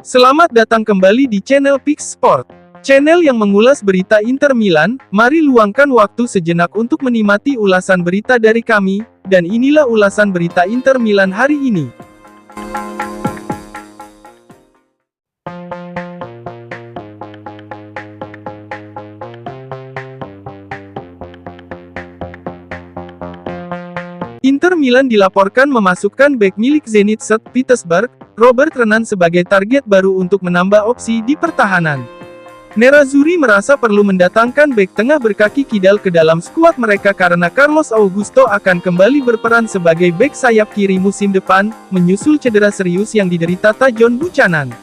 Selamat datang kembali di channel Pix Sport, channel yang mengulas berita Inter Milan. Mari luangkan waktu sejenak untuk menikmati ulasan berita dari kami, dan inilah ulasan berita Inter Milan hari ini. Inter Milan dilaporkan memasukkan bek milik Zenit St. Petersburg, Robert Renan sebagai target baru untuk menambah opsi di pertahanan. Nerazzurri merasa perlu mendatangkan bek tengah berkaki kidal ke dalam skuad mereka karena Carlos Augusto akan kembali berperan sebagai bek sayap kiri musim depan, menyusul cedera serius yang diderita Tajon Buchanan.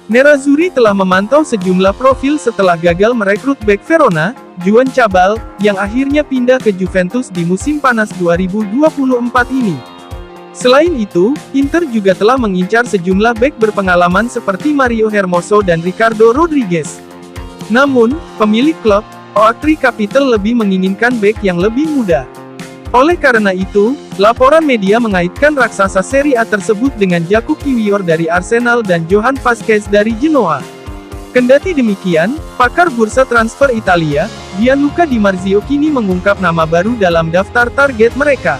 Nerazzurri telah memantau sejumlah profil setelah gagal merekrut bek Verona, Juan Cabal, yang akhirnya pindah ke Juventus di musim panas 2024 ini. Selain itu, Inter juga telah mengincar sejumlah bek berpengalaman seperti Mario Hermoso dan Ricardo Rodriguez. Namun, pemilik klub, Oaktree Capital lebih menginginkan bek yang lebih muda. Oleh karena itu, laporan media mengaitkan raksasa Serie A tersebut dengan Jakub Kiwior dari Arsenal dan Johan Vazquez dari Genoa. Kendati demikian, pakar bursa transfer Italia, Gianluca Di Marzio kini mengungkap nama baru dalam daftar target mereka.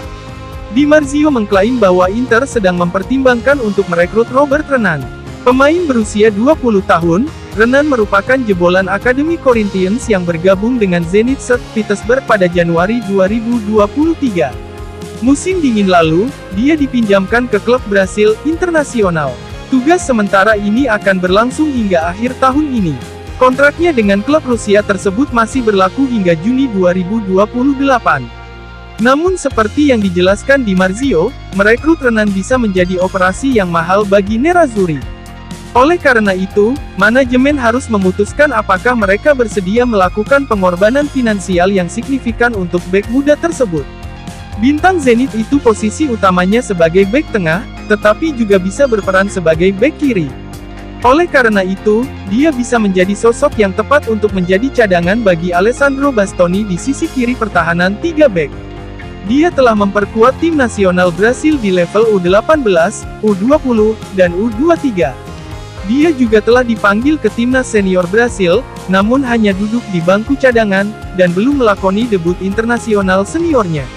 Di Marzio mengklaim bahwa Inter sedang mempertimbangkan untuk merekrut Robert Renan. Pemain berusia 20 tahun, Renan merupakan jebolan Akademi Corinthians yang bergabung dengan Zenit St. Petersburg pada Januari 2023. Musim dingin lalu, dia dipinjamkan ke klub Brasil, Internacional. Tugas sementara ini akan berlangsung hingga akhir tahun ini. Kontraknya dengan klub Rusia tersebut masih berlaku hingga Juni 2028. Namun seperti yang dijelaskan Di Marzio, merekrut Renan bisa menjadi operasi yang mahal bagi Nerazzurri. Oleh karena itu, manajemen harus memutuskan apakah mereka bersedia melakukan pengorbanan finansial yang signifikan untuk bek muda tersebut. Bintang Zenit itu posisi utamanya sebagai bek tengah, tetapi juga bisa berperan sebagai bek kiri. Oleh karena itu, dia bisa menjadi sosok yang tepat untuk menjadi cadangan bagi Alessandro Bastoni di sisi kiri pertahanan 3 bek. Dia telah memperkuat tim nasional Brasil di level U18, U20, dan U23. Dia juga telah dipanggil ke timnas senior Brasil, namun hanya duduk di bangku cadangan, dan belum melakoni debut internasional seniornya.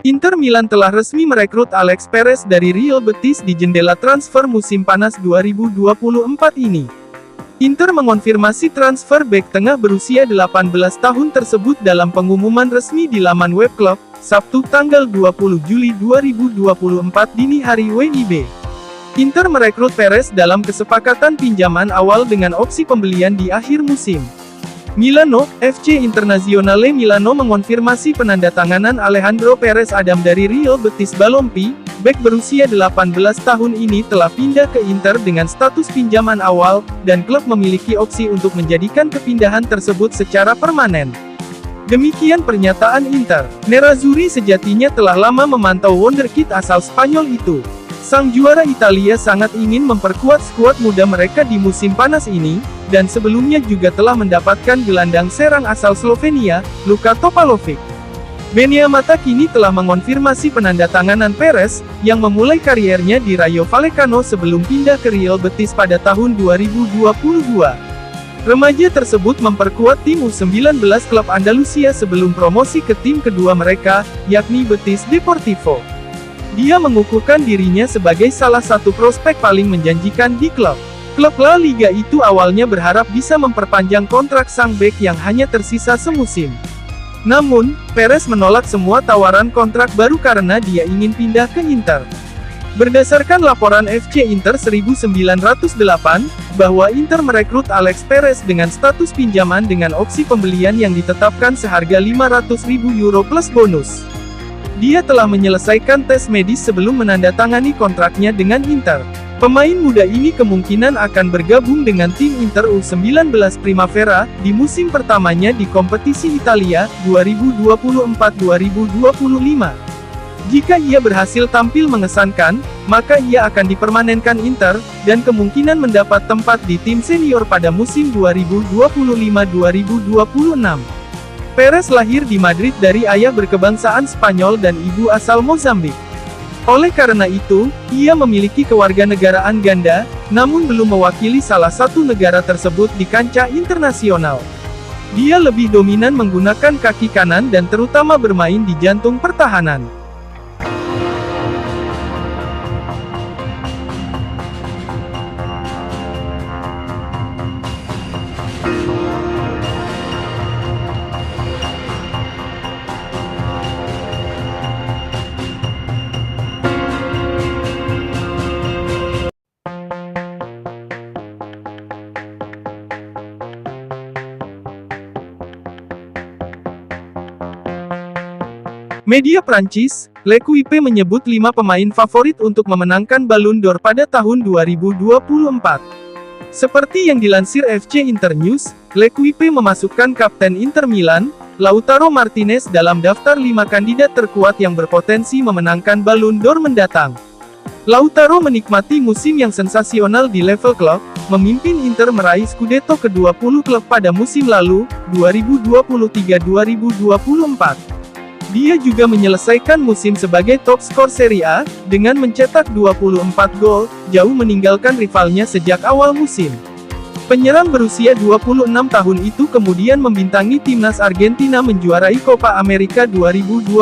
Inter Milan telah resmi merekrut Alex Perez dari Real Betis di jendela transfer musim panas 2024 ini. Inter mengonfirmasi transfer bek tengah berusia 18 tahun tersebut dalam pengumuman resmi di laman web klub, Sabtu tanggal 20 Juli 2024 dini hari WIB. Inter merekrut Perez dalam kesepakatan pinjaman awal dengan opsi pembelian di akhir musim. Milano, FC Internazionale Milano mengonfirmasi penandatanganan Alejandro Perez Adam dari Real Betis Balompi. Bek berusia 18 tahun ini telah pindah ke Inter dengan status pinjaman awal, dan klub memiliki opsi untuk menjadikan kepindahan tersebut secara permanen. Demikian pernyataan Inter. Nerazzurri sejatinya telah lama memantau wonderkid asal Spanyol itu. Sang juara Italia sangat ingin memperkuat skuad muda mereka di musim panas ini, dan sebelumnya juga telah mendapatkan gelandang serang asal Slovenia, Luka Topalovic. Beniamata kini telah mengonfirmasi penandatanganan Perez, yang memulai kariernya di Rayo Vallecano sebelum pindah ke Real Betis pada tahun 2022. Remaja tersebut memperkuat tim U19 klub Andalusia sebelum promosi ke tim kedua mereka, yakni Betis Deportivo. Dia mengukuhkan dirinya sebagai salah satu prospek paling menjanjikan di klub. Klub La Liga itu awalnya berharap bisa memperpanjang kontrak sang bek yang hanya tersisa semusim. Namun, Perez menolak semua tawaran kontrak baru karena dia ingin pindah ke Inter. Berdasarkan laporan FC Inter 1908, bahwa Inter merekrut Alex Perez dengan status pinjaman dengan opsi pembelian yang ditetapkan seharga 500.000 euro plus bonus. Dia telah menyelesaikan tes medis sebelum menandatangani kontraknya dengan Inter. Pemain muda ini kemungkinan akan bergabung dengan tim Inter U19 Primavera, di musim pertamanya di kompetisi Italia, 2024-2025. Jika ia berhasil tampil mengesankan, maka ia akan dipermanenkan Inter, dan kemungkinan mendapat tempat di tim senior pada musim 2025-2026. Perez lahir di Madrid dari ayah berkebangsaan Spanyol dan ibu asal Mozambik. Oleh karena itu, ia memiliki kewarganegaraan ganda, namun belum mewakili salah satu negara tersebut di kancah internasional. Dia lebih dominan menggunakan kaki kanan dan terutama bermain di jantung pertahanan. Media Prancis, L'Equipe menyebut 5 pemain favorit untuk memenangkan Ballon d'Or pada tahun 2024. Seperti yang dilansir FC Internews, L'Equipe memasukkan Kapten Inter Milan, Lautaro Martinez dalam daftar 5 kandidat terkuat yang berpotensi memenangkan Ballon d'Or mendatang. Lautaro menikmati musim yang sensasional di level klub, memimpin Inter meraih Scudetto ke-20 klub pada musim lalu, 2023-2024. Dia juga menyelesaikan musim sebagai top skor Serie A, dengan mencetak 24 gol, jauh meninggalkan rivalnya sejak awal musim. Penyerang berusia 26 tahun itu kemudian membintangi timnas Argentina menjuarai Copa America 2024.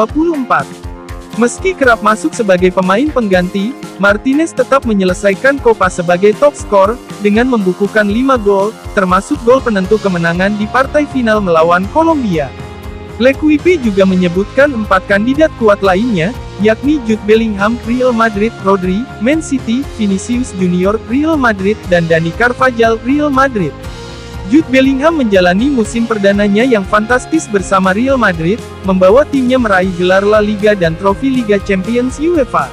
Meski kerap masuk sebagai pemain pengganti, Martinez tetap menyelesaikan Copa sebagai top skor, dengan membukukan 5 gol, termasuk gol penentu kemenangan di partai final melawan Kolombia. L'Equipe juga menyebutkan 4 kandidat kuat lainnya, yakni Jude Bellingham, Real Madrid, Rodri, Man City, Vinicius Junior, Real Madrid, dan Dani Carvajal, Real Madrid. Jude Bellingham menjalani musim perdananya yang fantastis bersama Real Madrid, membawa timnya meraih gelar La Liga dan trofi Liga Champions UEFA.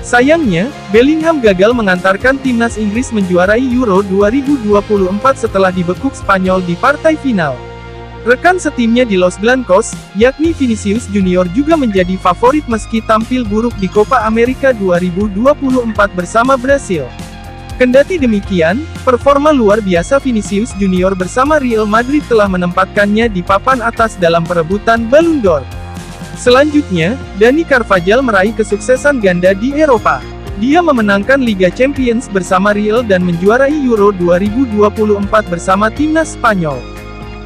Sayangnya, Bellingham gagal mengantarkan timnas Inggris menjuarai Euro 2024 setelah dibekuk Spanyol di partai final. Rekan setimnya di Los Blancos, yakni Vinicius Junior juga menjadi favorit meski tampil buruk di Copa America 2024 bersama Brasil. Kendati demikian, performa luar biasa Vinicius Junior bersama Real Madrid telah menempatkannya di papan atas dalam perebutan Ballon d'Or. Selanjutnya, Dani Carvajal meraih kesuksesan ganda di Eropa. Dia memenangkan Liga Champions bersama Real dan menjuarai Euro 2024 bersama timnas Spanyol.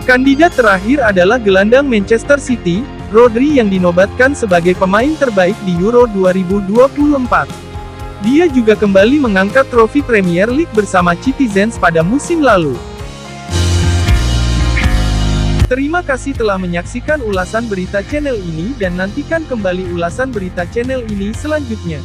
Kandidat terakhir adalah gelandang Manchester City, Rodri yang dinobatkan sebagai pemain terbaik di Euro 2024. Dia juga kembali mengangkat trofi Premier League bersama Citizens pada musim lalu. Terima kasih telah menyaksikan ulasan berita channel ini dan nantikan kembali ulasan berita channel ini selanjutnya.